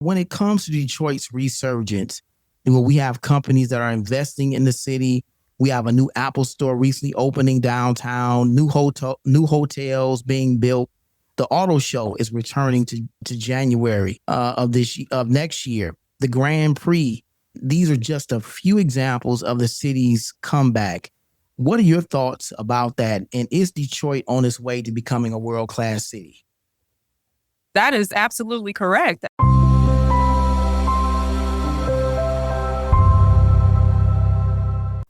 When it comes to Detroit's resurgence, we have companies that are investing in the city. We have a new Apple store recently opening downtown, new hotels being built. The auto show is returning to January of next year. The Grand Prix. These are just a few examples of the city's comeback. What are your thoughts about that? And is Detroit on its way to becoming a world-class city? That is absolutely correct.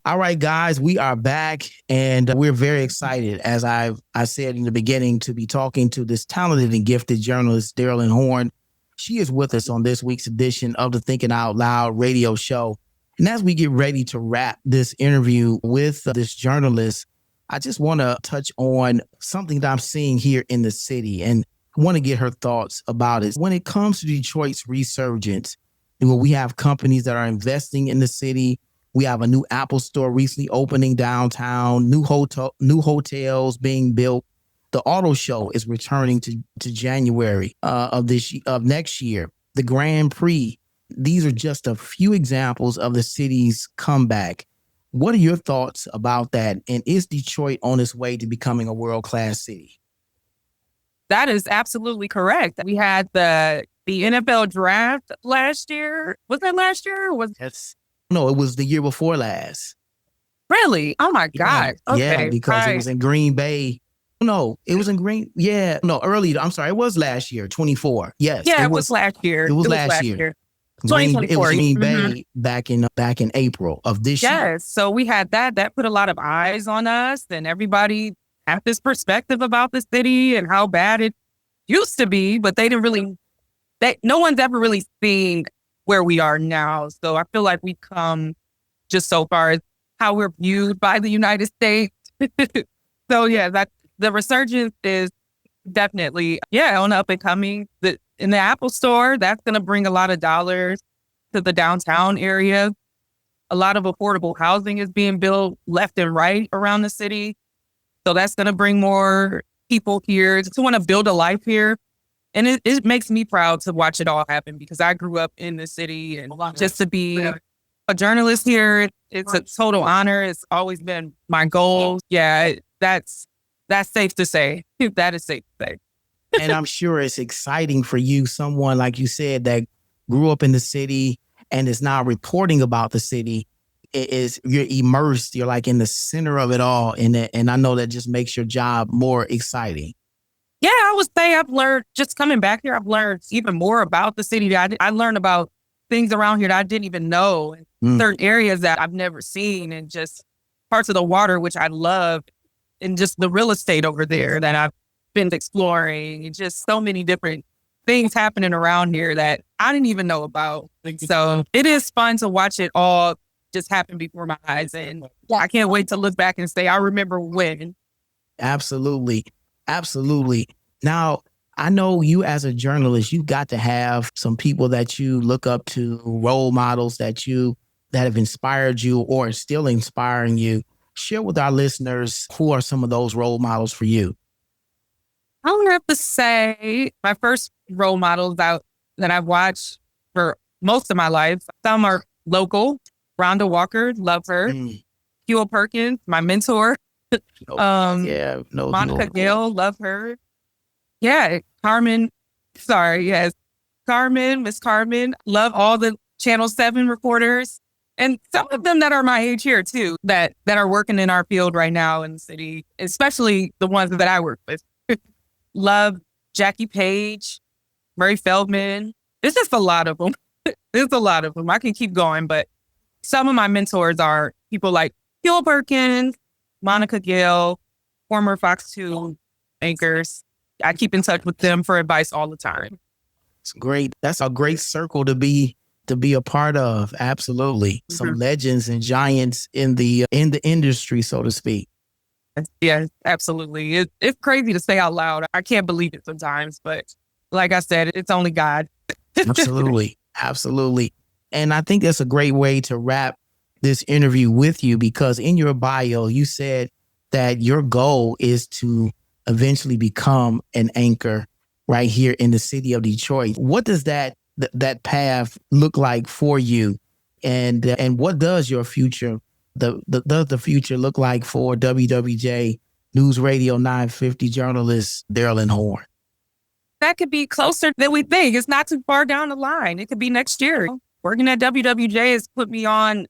All right, guys, we are back and we're very excited, as I said in the beginning, to be talking to this talented and gifted journalist, Darylyn Horn. She is with us on this week's edition of the Thinking Out Loud radio show. And as we get ready to wrap this interview with this journalist, I just want to touch on something that I'm seeing here in the city and want to get her thoughts about it. When it comes to Detroit's resurgence, we have companies that are investing in the city. We have a new Apple store recently opening downtown, new hotels being built. The auto show is returning to January of next year. The Grand Prix. These are just a few examples of the city's comeback. What are your thoughts about that? And is Detroit on its way to becoming a world-class city? That is absolutely correct. We had the NFL draft last year. Was that last year? No, it was the year before last. Really? Oh my God. Yeah, okay. Yeah, because It was in Green Bay. No, it was in early. I'm sorry, it was last year, 24. Yes. Yeah, it was last year. It was last year. 2024. It was Green Bay back in April of this year. Yes. So we had that. That put a lot of eyes on us, and everybody had this perspective about the city and how bad it used to be, but no one's ever really seen where we are now. So I feel like we've come just so far as how we're viewed by the United States. So yeah, the resurgence is definitely, on the up and coming. In the Apple store, that's going to bring a lot of dollars to the downtown area. A lot of affordable housing is being built left and right around the city. So that's going to bring more people here to want to build a life here. And it makes me proud to watch it all happen because I grew up in the city, and just to be a journalist here, it's a total honor. It's always been my goal. Yeah, that's safe to say. That is safe to say. And I'm sure it's exciting for you, someone like you said that grew up in the city and is now reporting about the city. You're immersed. You're like in the center of it all, and I know that just makes your job more exciting. Yeah, I would say I've learned, just coming back here, I've learned even more about the city. I learned about things around here that I didn't even know, and certain areas that I've never seen, and just parts of the water, which I love, and just the real estate over there that I've been exploring, and just so many different things happening around here that I didn't even know about. So it is fun to watch it all just happen before my eyes, and I can't wait to look back and say, I remember when. Absolutely. Absolutely. Now, I know you as a journalist, you got to have some people that you look up to, role models that have inspired you or are still inspiring you. Share with our listeners, who are some of those role models for you? I would have to say my first role models that I've watched for most of my life, some are local. Rhonda Walker, love her. Huel Perkins, my mentor. Monica Gale, love her. Yeah, Miss Carmen, love all the Channel 7 reporters. And some of them that are my age here too, that are working in our field right now in the city, especially the ones that I work with. Love Jackie Page, Murray Feldman. It's just a lot of them. There's a lot of them. I can keep going, but some of my mentors are people like Huel Perkins, Monica Gale, former Fox 2 anchors. I keep in touch with them for advice all the time. It's great. That's a great circle to be a part of. Absolutely. Some legends and giants in the industry, so to speak. Yeah, absolutely. It's crazy to say out loud. I can't believe it sometimes, but like I said, it's only God. Absolutely. Absolutely. And I think that's a great way to wrap this interview with you, because in your bio, you said that your goal is to eventually become an anchor right here in the city of Detroit. What does that that path look like for you? And what does your future, does the future look like for WWJ News Radio 950 journalist Daryl Horn? That could be closer than we think. It's not too far down the line. It could be next year. Working at WWJ has put me on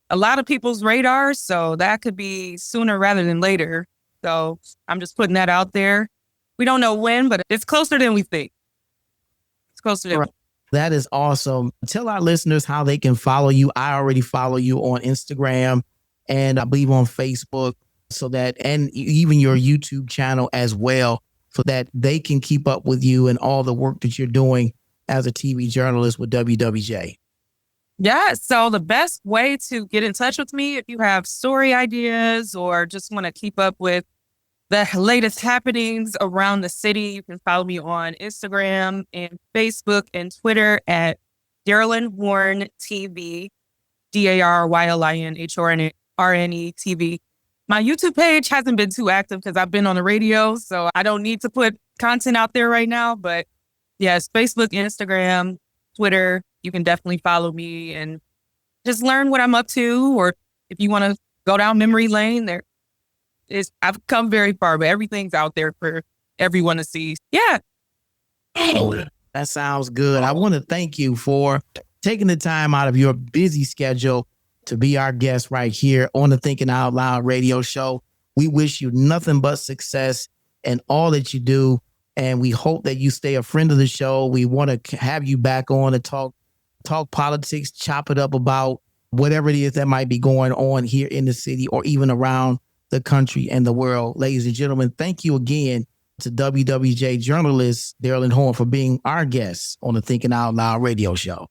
a lot of people's radars, so that could be sooner rather than later. So I'm just putting that out there. We don't know when, but it's closer than we think. It's closer than. That is awesome. Tell our listeners how they can follow you. I already follow you on Instagram and I believe on Facebook, so that, and even your YouTube channel as well, so that they can keep up with you and all the work that you're doing as a TV journalist with WWJ. Yeah. So the best way to get in touch with me, if you have story ideas or just want to keep up with the latest happenings around the city, you can follow me on Instagram and Facebook and Twitter at Darylyn Horn TV, DARYLINHORNE TV. My YouTube page hasn't been too active because I've been on the radio, so I don't need to put content out there right now. But yes, Facebook, Instagram, Twitter, you can definitely follow me and just learn what I'm up to. Or if you want to go down memory lane, I've come very far, but everything's out there for everyone to see. Yeah. That sounds good. I want to thank you for taking the time out of your busy schedule to be our guest right here on the Thinking Out Loud radio show. We wish you nothing but success in all that you do. And we hope that you stay a friend of the show. We want to have you back on to talk politics, chop it up about whatever it is that might be going on here in the city or even around the country and the world. Ladies and gentlemen, thank you again to WWJ journalist Daryl Horn for being our guest on the Thinking Out Loud radio show.